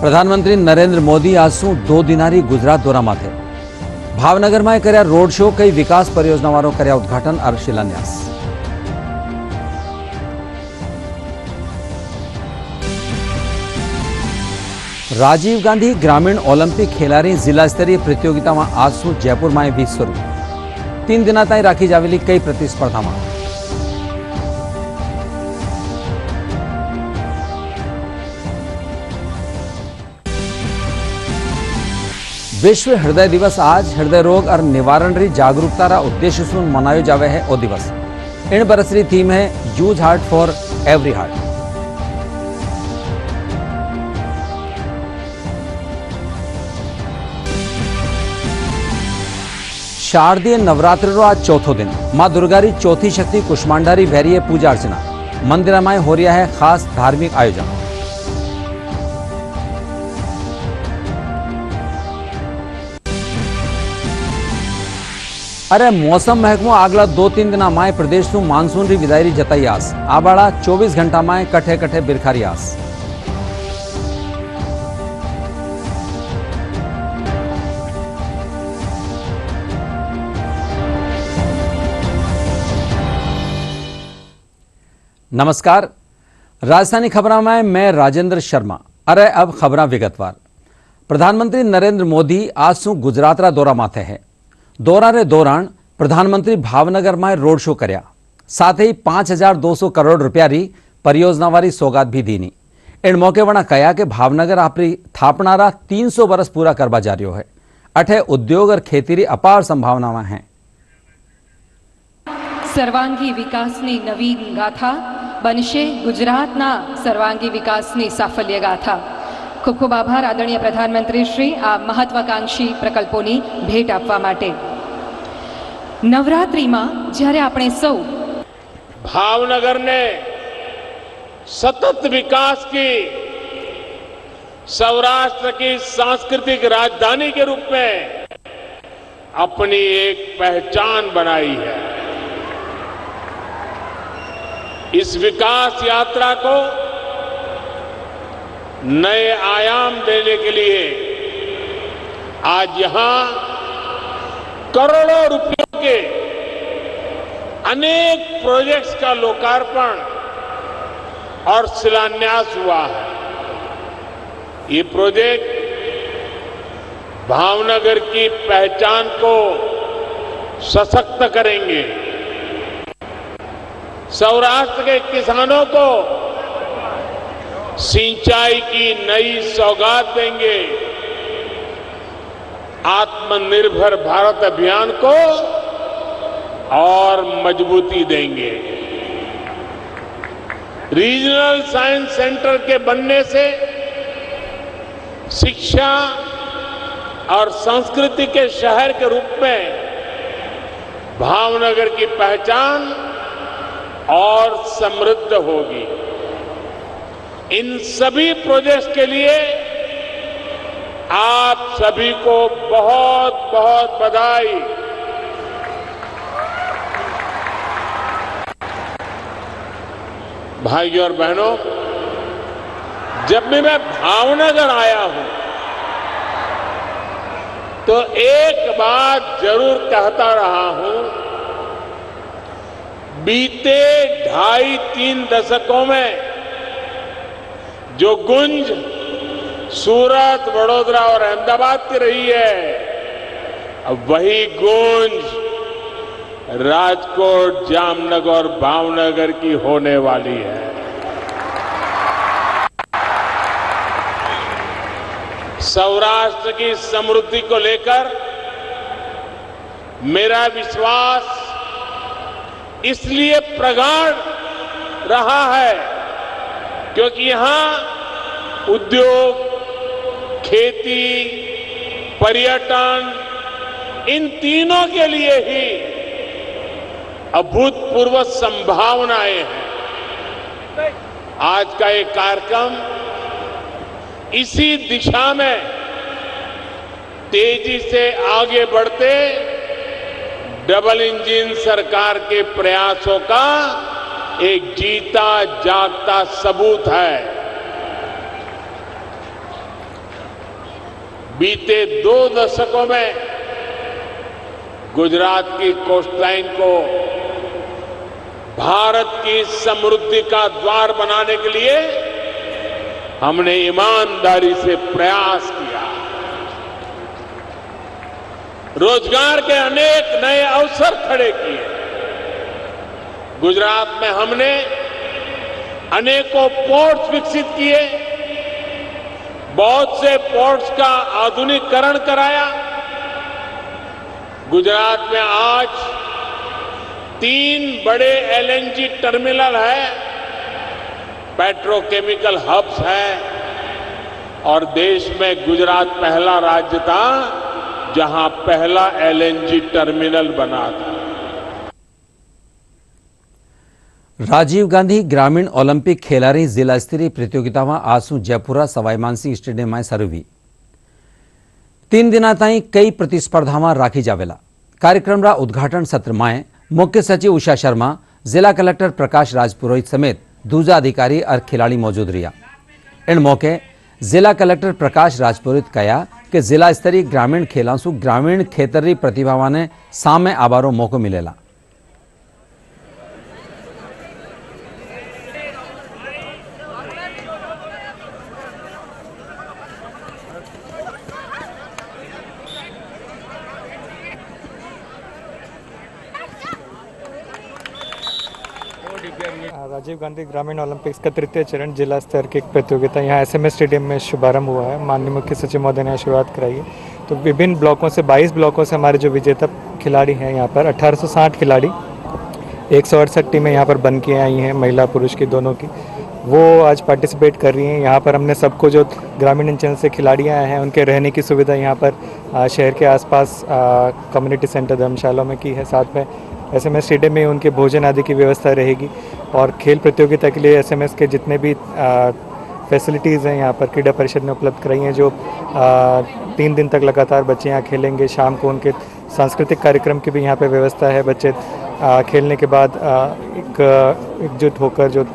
પ્રધાનમંત્રી નરેન્દ્ર મોદી આજનું 2 દિનારી ગુજરાત દોરામાં છે। ભાવનગરમાં કર્યા રોડ શો, કઈ વિકાસ પરિયોજનાઓનો કર્યા ઉદ્ઘાટન और शिलान्यास। राजीव गांधी ग्रामीण ओलंपिक खेलारी जिला स्तरीय प्रतियोगिता में आज जयपुर में 20 स्वरूप 3 दिन ताई राखी जावेली कई प्रतिस्पर्धा में विश्व हृदय दिवस आज हृदय रोग और निवारण री जागरूकता रा उद्देश्य से मनायो जावे है। ओ दिवस इन बरस री थीम है use heart for every heart. शारदीय नवरात्रि रो आज चौथो दिन मां दुर्गा री चौथी शक्ति कुष्मांडारी वैरिये पूजा अर्चना मंदिर में हो रहा है खास धार्मिक आयोजन। अरे मौसम महकमो आगला 2-3 दिन में प्रदेश में मानसून री विदायरी जताई आस आबाड़ा 24 घंटा में कठे कठे बिरखारी आस। नमस्कार, राजधानी खबरों में मैं राजेंद्र शर्मा। अरे अब खबरें विगतवार। प्रधानमंत्री नरेंद्र मोदी आज सु गुजरात रा दौरा माथे है। दौरा रे दौरान प्रधानमंत्री भावनगर में रोड शो कर्या, साथ ही 5200 करोड़ रुपया री परियोजना वाली सौगात भी दीनी। इन मौके वणा कहा कि भावनगर आपरी थापनारा 300 बरस पूरा करवा जा रह्यो है। अठे उद्योग और खेती री अपार संभावनाएं हैं। सर्वांगी विकासनी नवी गाथा बनशे गुजरातना सर्वांगी विकासनी साफल्य गाथा। खूब खूब आभार आदरणीय प्रधानमंत्री श्री आ महत्वाकांक्षी प्रकल्पोनी भेट आपवा माटे। नवरात्रि में જ્યારે આપણે સૌ भावनगर ने सतत विकास की सौराष्ट्र की सांस्कृतिक राजधानी के रूप में अपनी एक पहचान बनाई है। इस विकास यात्रा को नए आयाम देने के लिए आज यहां करोड़ों रुपयों के अनेक प्रोजेक्ट्स का लोकार्पण और शिलान्यास हुआ है। ये प्रोजेक्ट भावनगर की पहचान को सशक्त करेंगे, सौराष्ट्र के किसानों को सिंचाई की नई सौगात देंगे, आत्मनिर्भर भारत अभियान को और मजबूती देंगे। रीजनल साइंस सेंटर के बनने से शिक्षा और संस्कृति के शहर के रूप में भावनगर की पहचान और समृद्ध होगी। इन सभी प्रोजेक्ट्स के लिए आप सभी को बहुत बहुत बधाई। भाइयों और बहनों, जब भी मैं भावनगर आया हूं तो एक बात जरूर कहता रहा हूं। बीते 2.5-3 दशकों में जो गुंज सूरत, वडोदरा और अहमदाबाद की रही है, अब वही गूंज राजकोट, जामनगर और भावनगर की होने वाली है। सौराष्ट्र की समृद्धि को लेकर मेरा विश्वास इसलिए प्रगाढ़ रहा है क्योंकि यहां उद्योग, खेती, पर्यटन, इन तीनों के लिए ही अभूतपूर्व संभावनाएं हैं। आज का ये कार्यक्रम इसी दिशा में तेजी से आगे बढ़ते डबल इंजन सरकार के प्रयासों का एक जीता जागता सबूत है। बीते 2 दशकों में गुजरात की कोस्टलाइन को भारत की समृद्धि का द्वार बनाने के लिए हमने ईमानदारी से प्रयास किया। रोजगार के अनेक नए अवसर खड़े किए। गुजरात में हमने अनेकों पोर्ट्स विकसित किए, बहुत से पोर्ट्स का आधुनिकीकरण कराया। गुजरात में आज 3 बड़े एलएनजी टर्मिनल है, पेट्रोकेमिकल हब्स है और देश में गुजरात पहला राज्य था जहां पहला एलएनजी टर्मिनल बना था। राजीव गांधी ग्रामीण ओलंपिक खेलारी जिला स्तरीय प्रतियोगिता में आसू जयपुरा सवाई मानसिंह स्टेडियम में शरू हुई। 3 दिना ताई कई प्रतिस्पर्धा में राखी जावेला कार्यक्रम उद्घाटन सत्र में मुख्य सचिव उषा शर्मा, जिला कलेक्टर प्रकाश राजपुरोहित समेत दूजा अधिकारी और खिलाड़ी मौजूद रहा। इन मौके जिला कलेक्टर प्रकाश राजपुरोहित कहा कि जिला स्तरीय ग्रामीण खेलों से ग्रामीण खेतरी प्रतिभावां ने सामे आवारो मौको मिलेला। राजीव गांधी ग्रामीण ओलंपिक्स का 3य चरण जिला स्तर की एक प्रतियोगिता यहाँ एसएमएस स्टेडियम में शुभारंभ हुआ है। माननीय मुख्य सचिव महोदय ने शुरुआत कराई है। तो विभिन्न ब्लॉकों से 22 ब्लॉकों से हमारे जो विजेता खिलाड़ी हैं यहाँ पर 1860 खिलाड़ी, 168 टीमें यहाँ पर बन के आई हैं, महिला पुरुष की दोनों की, वो आज पार्टिसिपेट कर रही हैं। यहाँ पर हमने सबको जो ग्रामीण अंचल से खिलाड़ी आए हैं उनके रहने की सुविधा यहाँ पर शहर के आसपास कम्युनिटी सेंटर धर्मशाला में की है। साथ में एसएमएस स्टेडियम में उनके भोजन आदि की व्यवस्था रहेगी और खेल प्रतियोगिता के लिए एसएमएस के जितने भी फैसिलिटीज़ हैं यहाँ पर क्रीड़ा परिषद ने उपलब्ध कराई हैं। जो 3 दिन तक लगातार बच्चे यहाँ खेलेंगे। शाम को उनके सांस्कृतिक कार्यक्रम की भी यहाँ पे व्यवस्था है। बच्चे खेलने के बाद एकजुट होकर जो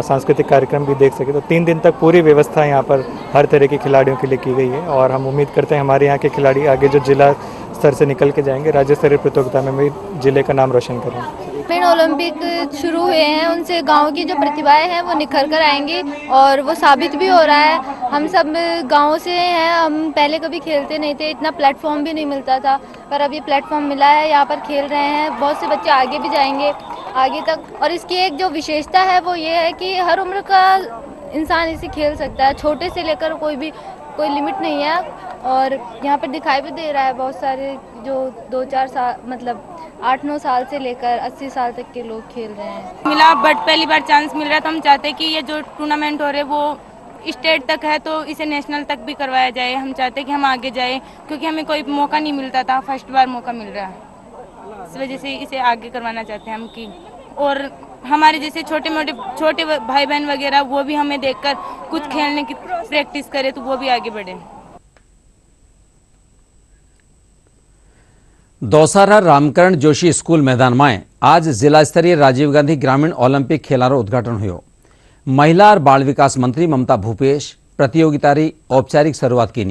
सांस्कृतिक कार्यक्रम भी देख सके। तो 3 दिन तक पूरी व्यवस्था यहाँ पर हर तरह के खिलाड़ियों के लिए की गई है और हम उम्मीद करते हैं हमारे यहाँ के खिलाड़ी आगे जो जिला स्तर से निकल के जाएंगे, राज्य स्तरीय प्रतियोगिता में भी जिले का नाम रोशन करेंगे। ग्रामीण ओलंपिक शुरू हुए हैं, उनसे गांव की जो प्रतिभाएं हैं वो निखर कर आएंगी और वो साबित भी हो रहा है। हम सब गांव से हैं, हम पहले कभी खेलते नहीं थे, इतना प्लेटफॉर्म भी नहीं मिलता था, पर अब ये प्लेटफॉर्म मिला है, यहाँ पर खेल रहे हैं। बहुत से बच्चे आगे भी जाएंगे आगे तक और इसकी एक जो विशेषता है वो ये है कि हर उम्र का इंसान इसे खेल सकता है, छोटे से लेकर कोई लिमिट नहीं है। और यहाँ पर दिखाई भी दे रहा है बहुत सारे जो 2-4 साल मतलब 8-9 साल से लेकर 80 साल तक के लोग खेल रहे हैं। मिला बट पहली बार चांस मिल रहा है, तो हम चाहते हैं कि ये जो टूर्नामेंट हो रहे हैं वो स्टेट तक है तो इसे नेशनल तक भी करवाया जाए। हम चाहते हैं कि हम आगे जाए क्योंकि हमें कोई मौका नहीं मिलता था, फर्स्ट बार मौका मिल रहा है, इस वजह से इसे आगे करवाना चाहते हैं हम कि और हमारे जैसे छोटे भाई बहन वगैरह वो भी हमें देखकर कुछ खेलने की प्रैक्टिस करे तो वो भी आगे बढ़े। दौसारा रामकरण जोशी स्कूल मैदान में आज जिला स्तरीय राजीव गांधी ग्रामीण ओलंपिक खेलारो उद्घाटन हुयो। महिला और बाल विकास मंत्री ममता भूपेश प्रतियोगिता री औपचारिक शुरुआत की।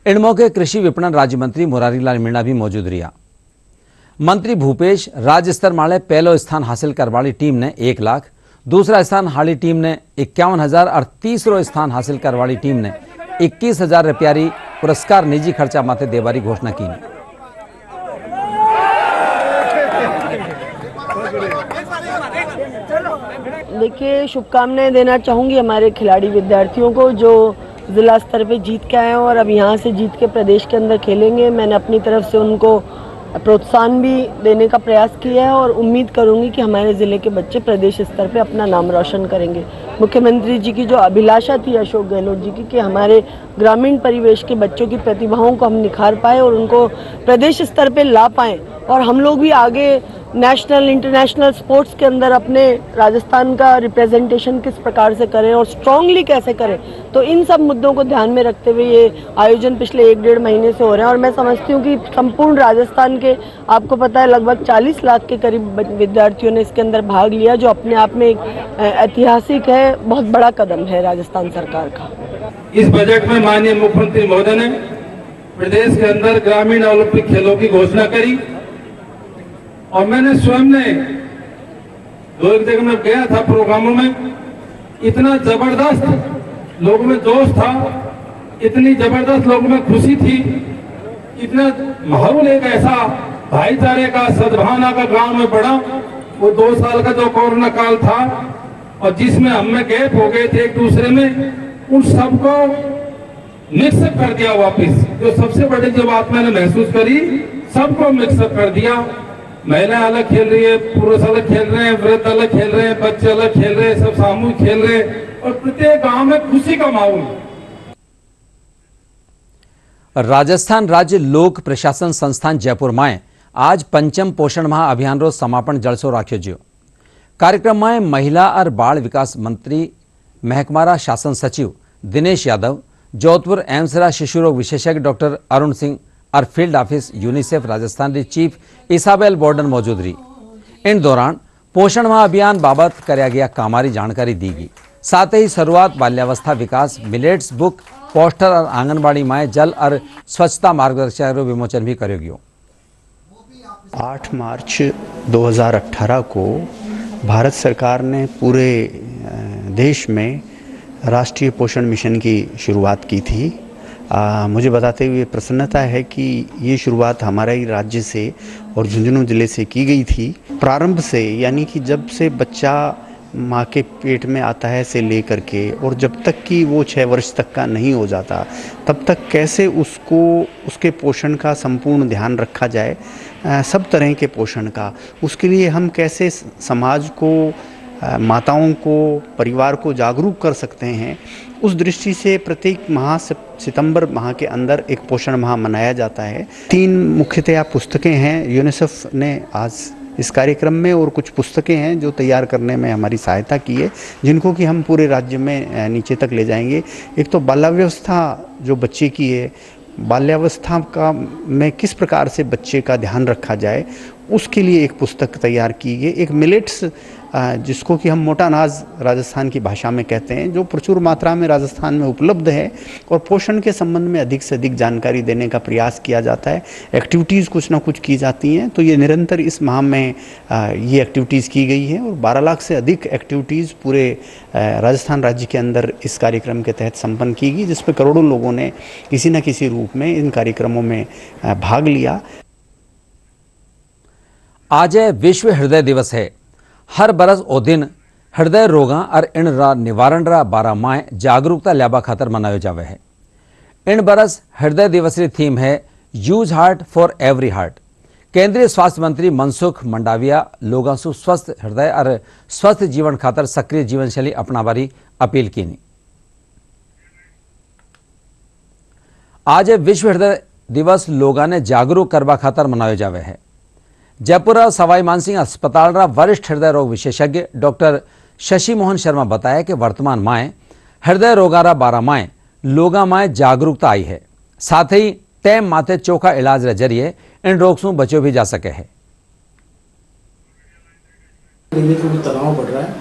इन मौके कृषि विपणन राज्य मंत्री मुरारीलाल मीणा भी मौजूद रहा। मंत्री भूपेश राज्य स्तर माले पहलो स्थान हासिल करवाली टीम ने 1 लाख, दूसरा स्थान हाली टीम ने 51,000 और तीसरो स्थान हासिल करवाली टीम ने 21,000 रुपया पुरस्कार निजी खर्चा माथे देवारी घोषणा की। देखिए, शुभकामनाएं देना चाहूँगी हमारे खिलाड़ी विद्यार्थियों को जो ज़िला स्तर पे जीत के आए हैं और अब यहाँ से जीत के प्रदेश के अंदर खेलेंगे। मैंने अपनी तरफ से उनको प्रोत्साहन भी देने का प्रयास किया है और उम्मीद करूँगी कि हमारे ज़िले के बच्चे प्रदेश स्तर पे अपना नाम रोशन करेंगे। मुख्यमंत्री जी की जो अभिलाषा थी अशोक गहलोत जी की कि हमारे ग्रामीण परिवेश के बच्चों की प्रतिभाओं को हम निखार पाए और उनको प्रदेश स्तर पे ला पाएँ और हम लोग भी आगे नेशनल इंटरनेशनल स्पोर्ट्स के अंदर अपने राजस्थान का रिप्रेजेंटेशन किस प्रकार से करें और स्ट्रांगली कैसे करें, तो इन सब मुद्दों को ध्यान में रखते हुए ये आयोजन पिछले 1-1.5 महीने से हो रहे हैं। और मैं समझती हूँ कि संपूर्ण राजस्थान के आपको पता है लगभग 40 लाख के करीब विद्यार्थियों ने इसके अंदर भाग लिया, जो अपने आप में एक ऐतिहासिक है, बहुत बड़ा कदम है राजस्थान सरकार का। इस बजट में माननीय मुख्यमंत्री महोदय ने प्रदेश के अंदर ग्रामीण ओलंपिक खेलों की घोषणा करी और मैंने स्वयं ने दो एक जगह में गया था प्रोग्रामों में, इतना जबरदस्त लोगों में जोश था, इतनी जबरदस्त लोगों में खुशी थी, इतना माहौल एक ऐसा भाईचारे का सद्भावना का गांव में बढ़ा। वो 2 साल का जो कोरोना काल था और जिसमें हमें गैप हो गए थे एक दूसरे में, उन सबको मिक्सअप कर दिया वापिस। जो सबसे बड़ी जो बात मैंने महसूस करी, सबको मिक्सअप कर दिया। महिलाएं अलग खेल रही है, पुरुष अलग खेल रहे हैं, वृद्ध अलग खेल रहे हैं, बच्चे अलग खेल रहे हैं, सब सामूहिक खेल रहे हैं और प्रत्येक गांव में खुशी का माहौल। राजस्थान राज्य लोक प्रशासन संस्थान जयपुर में आज पंचम पोषण माह अभियान रो समापन जलसो राख्यो जो। कार्यक्रम में महिला और बाल विकास मंत्री महकमारा शासन सचिव दिनेश यादव, जोधपुर एम्स रा शिशु रोग विशेषज्ञ डॉक्टर अरुण सिंह और फील्ड ऑफिस यूनिसेफ राजस्थान री चीफ इसाबेल बॉर्डन मौजूद रही। इन दौरान पोषण माह अभियान बाबत कराया गया कामारी जानकारी दी गई। साथ ही शुरुआत बाल्यावस्था विकास, मिलेट्स बुक, पोस्टर और आंगनबाड़ी माएँ जल और स्वच्छता मार्गदर्शक विमोचन भी करो गयो। 8 मार्च 2018 को भारत सरकार ने पूरे देश में राष्ट्रीय पोषण मिशन की शुरुआत की थी। मुझे बताते हुए प्रसन्नता है कि ये शुरुआत हमारे ही राज्य से और झुंझुनू जिले से की गई थी। प्रारंभ से, यानी कि जब से बच्चा माँ के पेट में आता है से लेकर के और जब तक कि वो 6 वर्ष तक का नहीं हो जाता, तब तक कैसे उसको उसके पोषण का संपूर्ण ध्यान रखा जाए, सब तरह के पोषण का। उसके लिए हम कैसे समाज को, माताओं को, परिवार को जागरूक कर सकते हैं, उस दृष्टि से प्रत्येक माह सितंबर माह के अंदर एक पोषण माह मनाया जाता है। 3 मुख्यतया पुस्तकें हैं यूनिसेफ ने आज इस कार्यक्रम में, और कुछ पुस्तकें हैं जो तैयार करने में हमारी सहायता की है, जिनको कि हम पूरे राज्य में नीचे तक ले जाएंगे। एक तो बाल्यावस्था जो बच्चे की है, बाल्यावस्था का में किस प्रकार से बच्चे का ध्यान रखा जाए, उसके लिए एक पुस्तक तैयार की गई। एक मिलेट्स, जिसको कि हम मोटा अनाज राजस्थान की भाषा में कहते हैं, जो प्रचुर मात्रा में राजस्थान में उपलब्ध है और पोषण के संबंध में अधिक से अधिक जानकारी देने का प्रयास किया जाता है। एक्टिविटीज़ कुछ ना कुछ की जाती हैं, तो ये निरंतर इस माह में ये एक्टिविटीज़ की गई है और 12 लाख से अधिक एक्टिविटीज़ पूरे राजस्थान राज्य के अंदर इस कार्यक्रम के तहत संपन्न की गई, जिसमें करोड़ों लोगों ने किसी न किसी रूप में इन कार्यक्रमों में भाग लिया। आज विश्व हृदय दिवस है। हर बरस ओ दिन हृदय रोगा और इन निवारण रा 12 माह जागरूकता ल्याबा खातर मनायो जावे है। इन बरस हृदय दिवस की थीम है use heart for every heart. केंद्रीय स्वास्थ्य मंत्री मनसुख मंडाविया लोगों से स्वस्थ हृदय और स्वस्थ जीवन खातर सक्रिय जीवन शैली अपनावारी अपील की। आज विश्व हृदय दिवस लोगों ने जागरूक करवा खातर मनायो जावे है। जयपुर सवाई मानसिंह अस्पताल रा वरिष्ठ हृदय रोग विशेषज्ञ डॉक्टर शशि मोहन शर्मा बताया कि वर्तमान माए हृदय रोगारा 12 माए लोगा माए जागरूकता आई है। साथ ही टाइम माथे चोखा इलाज रे जरिए इन रोग से बचो भी जा सके है। तनाव बढ़ रहा है,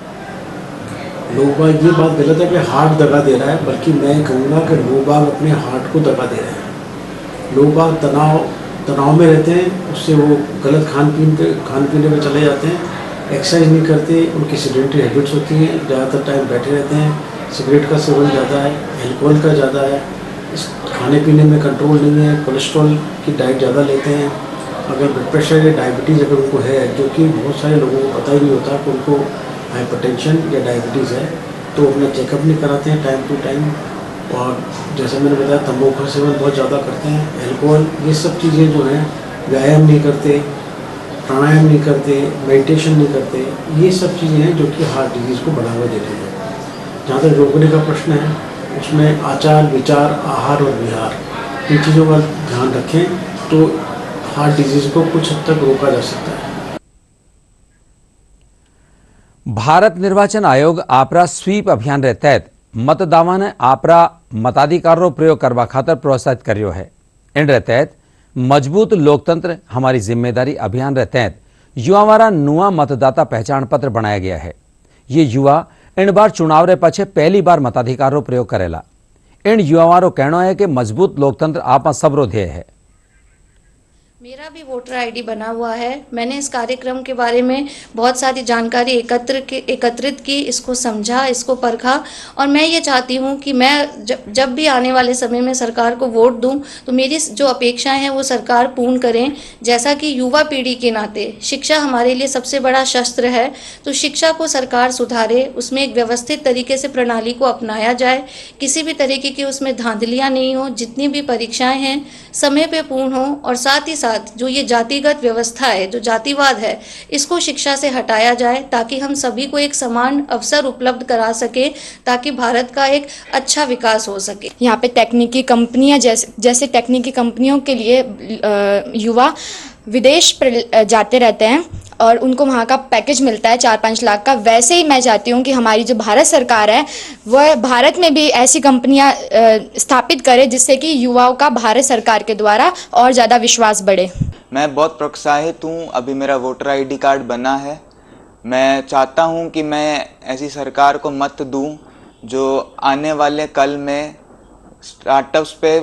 लोग ये बात गलत है कि हार्ट दगा दे रहा है, बल्कि मैं कहूँगा कि लोग अपने हार्ट को दगा दे रहे हैं। लोग तनाव में रहते हैं, उससे वो गलत खान पीने में चले जाते हैं, एक्सरसाइज नहीं करते, उनकी सेडेंटरी हैबिट्स होती हैं, ज़्यादातर टाइम बैठे रहते हैं, सिगरेट का सेवन ज़्यादा है, अल्कोहल का ज़्यादा है, इस खाने पीने में कंट्रोल नहीं है, कोलेस्ट्रॉल की डाइट ज़्यादा लेते हैं। अगर ब्लड प्रेशर या डायबिटीज़ अगर उनको है, जो कि बहुत सारे लोगों को पता ही नहीं होता कि उनको हाइपरटेंशन या डायबिटीज़ है, तो अपना चेकअप नहीं कराते हैं टाइम टू टाइम। और जैसे मैंने बताया, तंबाकू का सेवन बहुत ज़्यादा करते हैं, अल्कोहल, ये सब चीज़ें जो हैं, व्यायाम नहीं करते, प्राणायाम नहीं करते, मेडिटेशन नहीं करते, ये सब चीज़ें हैं जो कि हार्ट डिजीज़ को बढ़ावा देती हैं। जहाँ तक रोकने का प्रश्न है, उसमें आचार विचार, आहार और विहार, इन चीज़ों का ध्यान रखें तो हार्ट डिजीज़ को कुछ हद तक रोका जा सकता है। भारत निर्वाचन आयोग आपरा स्वीप अभियान रे तहत मतदावा ने आपरा मताधिकार रो प्रयोग करवा खातर प्रोत्साहित करियो है। इन रे तहत मजबूत लोकतंत्र हमारी जिम्मेदारी अभियान रे तहत युवावारा नुआ मतदाता पहचान पत्र बनाया गया है। ये युवा इन बार चुनाव रे पछे पहली बार मताधिकार रो प्रयोग करेला। इन युवाओं रो कहना है कि मजबूत लोकतंत्र आपा सबरो ध्येय है। मेरा भी वोटर आईडी बना हुआ है। मैंने इस कार्यक्रम के बारे में बहुत सारी जानकारी एकत्रित की, इसको समझा, इसको परखा और मैं ये चाहती हूँ कि मैं जब भी आने वाले समय में सरकार को वोट दूं तो मेरी जो अपेक्षाएं हैं वो सरकार पूर्ण करें। जैसा कि युवा पीढ़ी के नाते शिक्षा हमारे लिए सबसे बड़ा शस्त्र है, तो शिक्षा को सरकार सुधारे, उसमें एक व्यवस्थित तरीके से प्रणाली को अपनाया जाए, किसी भी तरीके की उसमें धांधलियाँ नहीं हो, जितनी भी परीक्षाएँ हैं समय पे पूर्ण हो और साथ ही जो ये जातिगत व्यवस्था है, जो जातिवाद है, इसको शिक्षा से हटाया जाए ताकि हम सभी को एक समान अवसर उपलब्ध करा सके, ताकि भारत का एक अच्छा विकास हो सके। यहाँ पे तकनीकी कंपनियां जैसे तकनीकी कंपनियों के लिए युवा विदेश जाते रहते हैं और उनको वहाँ का पैकेज मिलता है 4-5 लाख का। वैसे ही मैं चाहती हूँ कि हमारी जो भारत सरकार है वह भारत में भी ऐसी कंपनियाँ स्थापित करे जिससे कि युवाओं का भारत सरकार के द्वारा और ज़्यादा विश्वास बढ़े। मैं बहुत प्रोत्साहित हूँ, अभी मेरा वोटर आईडी कार्ड बना है। मैं चाहता हूँ कि मैं ऐसी सरकार को मत दूँ जो आने वाले कल में स्टार्टअप्स पे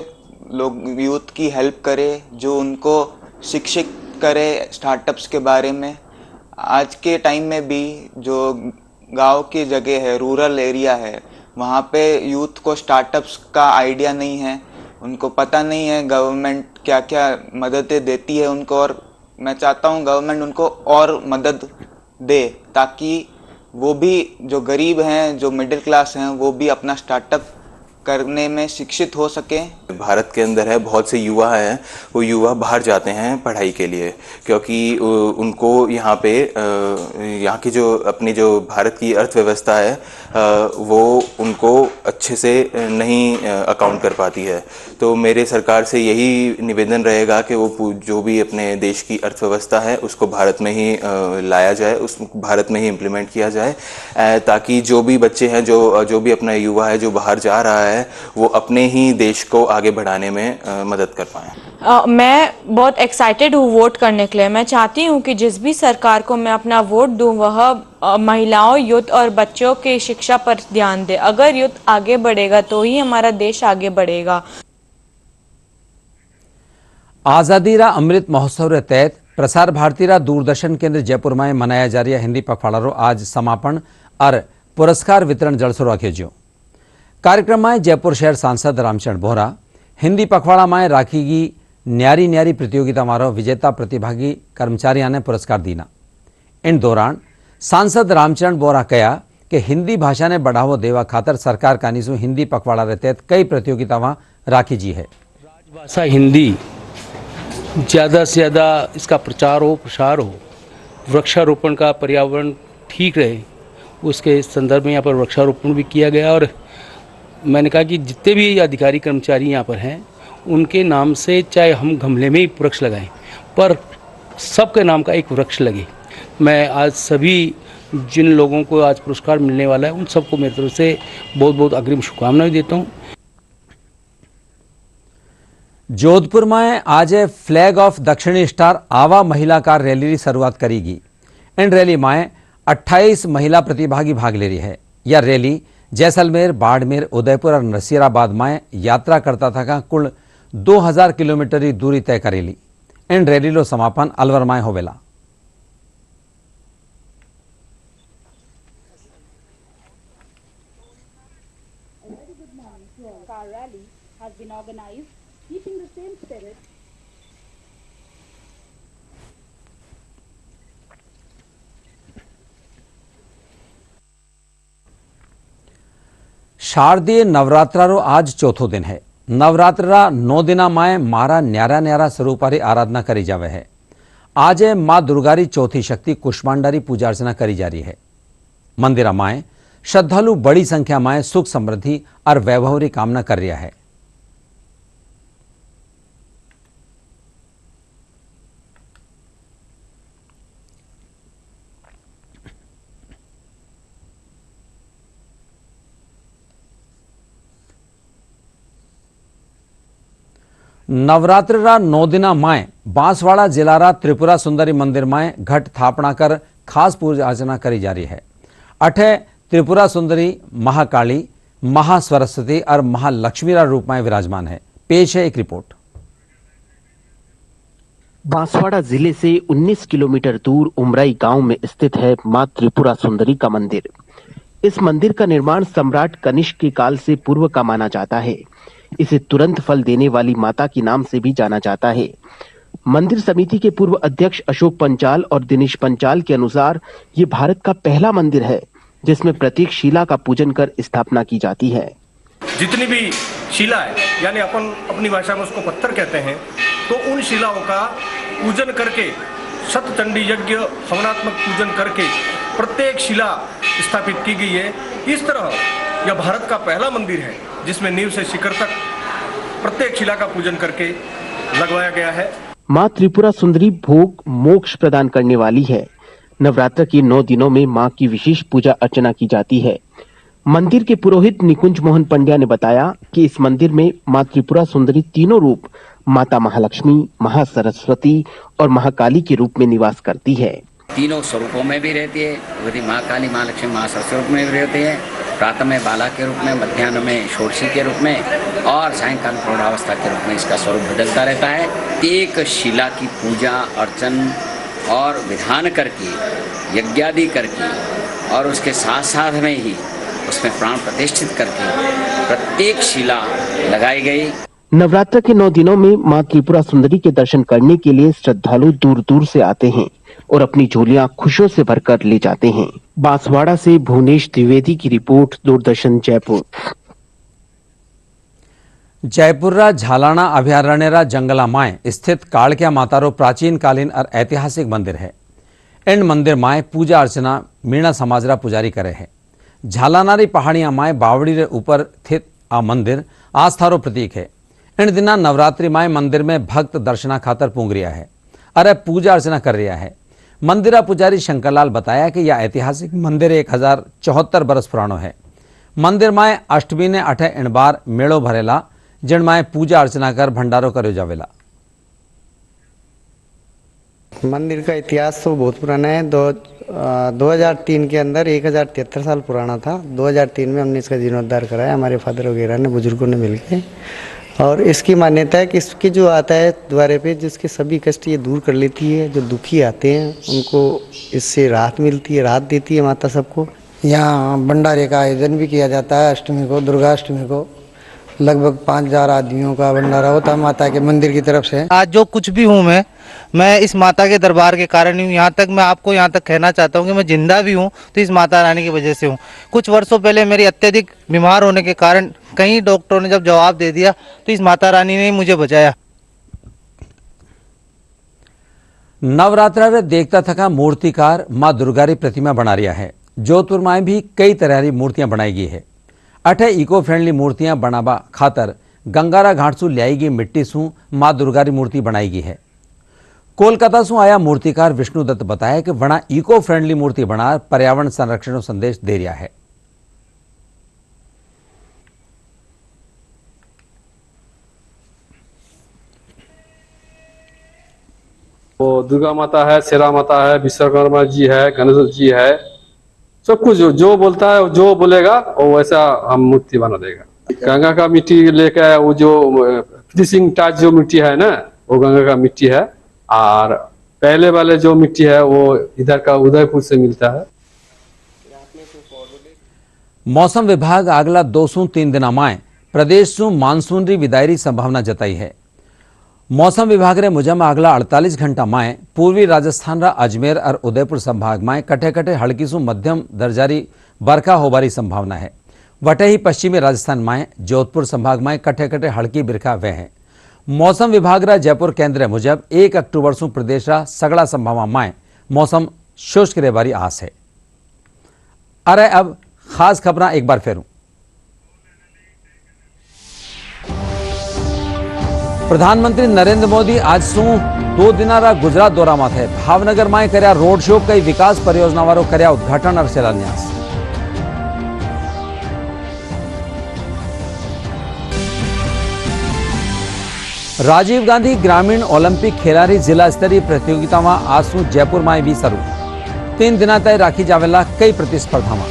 लोग यूथ की हेल्प करे, जो उनको शिक्षित करे स्टार्टअप्स के बारे में। आज के टाइम में भी जो गांव की जगह है, रूरल एरिया है, वहाँ पे यूथ को स्टार्टअप्स का आइडिया नहीं है, उनको पता नहीं है गवर्नमेंट क्या क्या मददें देती है उनको, और मैं चाहता हूँ गवर्नमेंट उनको और मदद दे ताकि वो भी जो गरीब हैं, जो मिडिल क्लास हैं, वो भी अपना स्टार्टअप करने में शिक्षित हो सके। भारत के अंदर है बहुत से युवा हैं, वो युवा बाहर जाते हैं पढ़ाई के लिए, क्योंकि उनको यहाँ पे यहाँ की जो अपनी जो भारत की अर्थव्यवस्था है वो उनको अच्छे से नहीं अकाउंट कर पाती है। तो मेरे सरकार से यही निवेदन रहेगा कि वो जो भी अपने देश की अर्थव्यवस्था है उसको भारत में ही लाया जाए, उस भारत में ही इम्प्लीमेंट किया जाए, ताकि जो भी बच्चे हैं, जो भी अपना युवा है जो बाहर जा रहा है वो अपने ही देश को आगे बढ़ाने में मदद कर पाएं। मैं बहुत एक्साइटेड हूँ वोट करने के लिए। मैं चाहती हूँ कि जिस भी सरकार को मैं अपना वोट दूँ वह महिलाओं, यूथ और बच्चों की शिक्षा पर ध्यान दे। अगर यूथ आगे बढ़ेगा तो ही हमारा देश आगे बढ़ेगा। आज़ादी रा अमृत महोत्सव के तहत प्रसार भारती रा दूरदर्शन केंद्र जयपुर में मनाया जा रहा हिंदी पखवाड़ा रो आज समापन और पुरस्कार वितरण जलसो रखियो जो। कार्यक्रम में जयपुर शहर सांसद रामचरण बोहरा हिंदी पखवाड़ा में राखी गई न्यारी न्यारी प्रतियोगिता मारो विजेता प्रतिभागी कर्मचारियों ने पुरस्कार दीना। इन दौरान सांसद रामचरण बोहरा कहा कि हिंदी भाषा ने बढ़ावो देवा खातर सरकार कानीसु हिंदी पखवाड़ा के तहत कई प्रतियोगितावां राखी जी है। राजभाषा हिंदी ज़्यादा से ज़्यादा इसका प्रचार हो, प्रसार हो, वृक्षारोपण का पर्यावरण ठीक रहे, उसके संदर्भ में यहाँ पर वृक्षारोपण भी किया गया। और मैंने कहा कि जितने भी अधिकारी कर्मचारी यहाँ पर हैं उनके नाम से चाहे हम गमले में ही वृक्ष लगाएं, पर सबके नाम का एक वृक्ष लगे। मैं आज सभी जिन लोगों को आज पुरस्कार मिलने वाला है उन सबको मेरी तरफ से बहुत बहुत अग्रिम शुभकामनाएं देता हूँ। जोधपुर में आज फ्लैग ऑफ दक्षिणी स्टार आवा महिला कार रैली की शुरुआत करेगी। इन रैली में 28 महिला प्रतिभागी भाग ले रही है। यह रैली जैसलमेर, बाड़मेर, उदयपुर और नसीराबाद में यात्रा करता था कुल 2000 किलोमीटर की दूरी तय करेली। इन रैली रो समापन अलवर में होवेला। शारदीय नवरात्रा आज चौथो दिन है। नवरात्रा 9 दिना माए मारा न्यारा न्यारा स्वरूपारी आराधना करी जावे है। आज माँ दुर्गारी चौथी शक्ति कुष्मांडारी पूजा अर्चना करी जा रही है। मंदिरा माए श्रद्धालु बड़ी संख्या में सुख समृद्धि और वैभव की कामना कर रहा है। नवरात्रा 9 दिना माए बांसवाड़ा जिलारा त्रिपुरा सुंदरी मंदिर में घट थापना कर खास पूजा अर्चना करी जा रही है। अठे त्रिपुरा सुंदरी, महाकाली, महासरस्वती और महालक्ष्मीरा रूप में विराजमान है। पेश है एक रिपोर्ट। बांसवाड़ा जिले से 19 किलोमीटर दूर उमराई गांव में स्थित है मां त्रिपुरा सुंदरी का मंदिर। इस मंदिर का निर्माण सम्राट कनिष्क के काल से पूर्व का माना जाता है। इसे तुरंत फल देने वाली माता के नाम से भी जाना जाता है। मंदिर समिति के पूर्व अध्यक्ष अशोक पंचाल और दिनेश पंचाल के अनुसार ये भारत का पहला मंदिर है जिसमें प्रत्येक शिला का पूजन कर स्थापना की जाती है। जितनी भी शिला है, यानी अपन अपनी भाषा में उसको पत्थर कहते हैं, तो उन शिलाओं का पूजन करके सतचंडी यज्ञ हवनात्मक पूजन करके प्रत्येक शिला स्थापित की गई है। इस तरह यह भारत का पहला मंदिर है जिसमें नींव से शिखर तक प्रत्येक शिला का पूजन करके लगवाया गया है। मां त्रिपुरा सुंदरी भोग मोक्ष प्रदान करने वाली है। नवरात्र के 9 दिनों में मां की विशेष पूजा अर्चना की जाती है। मंदिर के पुरोहित निकुंज मोहन पंड्या ने बताया कि इस मंदिर में मां त्रिपुरा सुंदरी तीनों रूप माता महालक्ष्मी, महासरस्वती और महाकाली के रूप में निवास करती है। तीनों स्वरूपों में भी रहती है। भगवती महाकाली, महालक्ष्मी, महासरस्वती में भी रहती है। प्रातः में बाला के रूप में, मध्याह्न में षोडशी के रूप में और सायंकाल प्रौढ़ावस्था के रूप में इसका स्वरूप बदलता रहता है। एक शिला की पूजा अर्चन और विधान करके, यज्ञादि करके और उसके साथ साथ में ही उसमें प्राण प्रतिष्ठित करके प्रत्येक शिला लगाई गई। नवरात्र के 9 दिनों में मां त्रिपुरा सुंदरी के दर्शन करने के लिए श्रद्धालु दूर दूर से आते हैं और अपनी झोलियां खुशियों से भरकर ले जाते हैं। बांसवाड़ा से भुवनेश द्विवेदी की रिपोर्ट, दूरदर्शन जयपुर। जयपुर झालाना अभयारण्य जंगला माए स्थित कालक्या मातारो प्राचीन कालीन और ऐतिहासिक मंदिर है। इन मंदिर माए पूजा अर्चना मीणा समाजरा पुजारी करे है। झालानारी पहाड़ियां माए बावड़ी रे ऊपर स्थित आ मंदिर आस्थारो प्रतीक है। इन दिना नवरात्रि माए मंदिर में भक्त दर्शना खातर पूंग रिया है अरे पूजा अर्चना कर रिया है। मंदिरा पुजारी शंकरलाल बताया कि यह ऐतिहासिक मंदिर 1074 बरस पुरानो है। मंदिर माए अष्टमी ने 8 बार मेड़ो भरेला जिन माए पूजा अर्चना कर भंडारो कर्यो जावेला। मंदिर का इतिहास तो बहुत पुराना है। 2003 के अंदर 1073 साल पुराना था। 2003 में हमने इसका जीर्णोद्धार कराया, हमारे फादर वगैरह ने, बुजुर्गों ने मिलकर। और इसकी मान्यता है कि इसके जो आता है द्वारे पे, जिसके सभी कष्ट ये दूर कर लेती है। जो दुखी आते हैं उनको इससे राहत मिलती है, राहत देती है माता सबको। यहाँ भंडारे का आयोजन भी किया जाता है। अष्टमी को, दुर्गा अष्टमी को लगभग 5000 आदमियों का भंडारा होता है माता के मंदिर की तरफ से। आज जो कुछ भी हूँ मैं इस माता के दरबार के कारण हूँ। यहाँ तक मैं आपको यहाँ तक कहना चाहता हूँ कि मैं जिंदा भी हूँ तो इस माता रानी की वजह से हूँ। कुछ वर्षों पहले मेरी अत्यधिक बीमार होने के कारण कई डॉक्टरों ने जब जवाब दे दिया तो इस माता रानी ने मुझे बचाया। नवरात्रा रे देखता थका मूर्तिकार मां दुर्गारी प्रतिमा बना रिया है। जोधपुर में भी कई तरह की मूर्तियां बनाई गई है। अठे इको फ्रेंडली मूर्तियां बनावा खातर गंगारा घाट सु ल्याई गई मिट्टी सु मां दुर्गारी मूर्ति बनाई गई है। कोलकाता सु आया मूर्तिकार विष्णु दत्त बताया कि वणा इको फ्रेंडली मूर्ति बना पर्यावरण संरक्षण नो संदेश दे रहा है। वो दुर्गा माता है, शेरा माता है, विश्वकर्मा जी है, गणेश जी है, सब कुछ जो बोलता है, जो बोलेगा वो वैसा हम मूर्ति बना देगा। गंगा का मिट्टी लेकर, वो जो फिनिशिंग टच जो मिट्टी है ना, वो गंगा का मिट्टी है। और पहले वाले जो मिट्टी है वो इधर का उदयपुर से मिलता है। मौसम विभाग अगला 2 से 3 दिन में प्रदेश सु मानसून री विदायरी संभावना जताई है। मौसम विभाग रे मुजब अगला 48 घंटा में पूर्वी राजस्थान रा अजमेर और उदयपुर संभाग में कटे कटे हल्की सु मध्यम दर्जारी बरखा होबारी संभावना है। वटे ही पश्चिमी राजस्थान में जोधपुर संभाग में कटे कटे हल्की बिरखा वे है। मौसम विभाग रा जयपुर केंद्र मुजब 1 अक्टूबर सु प्रदेश रा सगड़ा संभावना में मौसम शुष्क रहबारी आस है। अरे अब खास खबर एक बार फेरूं। प्रधानमंत्री नरेंद्र मोदी आज सु 2 दिनारा गुजरात दौरा में थे। भावनगर में कर्या रोड शो, कई विकास परियोजना वालों कर्या उद्घाटन और शिलान्यास। राजीव गांधी ग्रामीण ओलंपिक खेलाड़ी जिला स्तरीय प्रतियोगिता में आज सु जयपुर में भी शुरू। 3 दिना तय राखी जावेला कई प्रतिस्पर्धा में।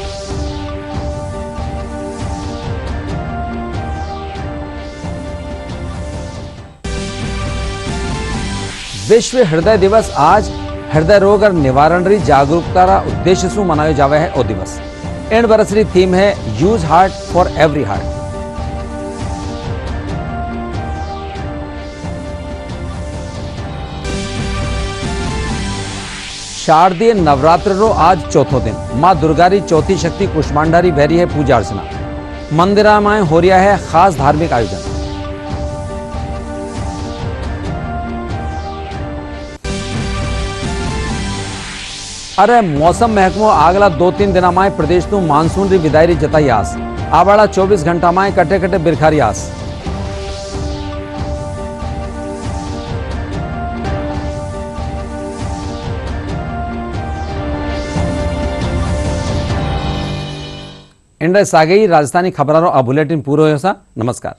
विश्व हृदय दिवस आज हृदय रोग और निवारण री जागरूकता रा उद्देश्य से मनायो जावे है ओ दिवस। इन बरस री थीम है use heart for every heart. शारदीय नवरात्र रो आज चौथो दिन मां दुर्गा री चौथी शक्ति कुष्मांडारी भैरी है पूजा अर्चना। मंदिरा में हो रहा है खास धार्मिक आयोजन। अरे मौसम महकमो आगला 2-3 दिन में प्रदेश नु मानसून री विदाई जताई आस। आवाड़ा 24 घंटा में कटे कटे बिरखारी आस। इंडे सागई राजस्थानी खबरों आ बुलेटिन पूरो हो सा। नमस्कार।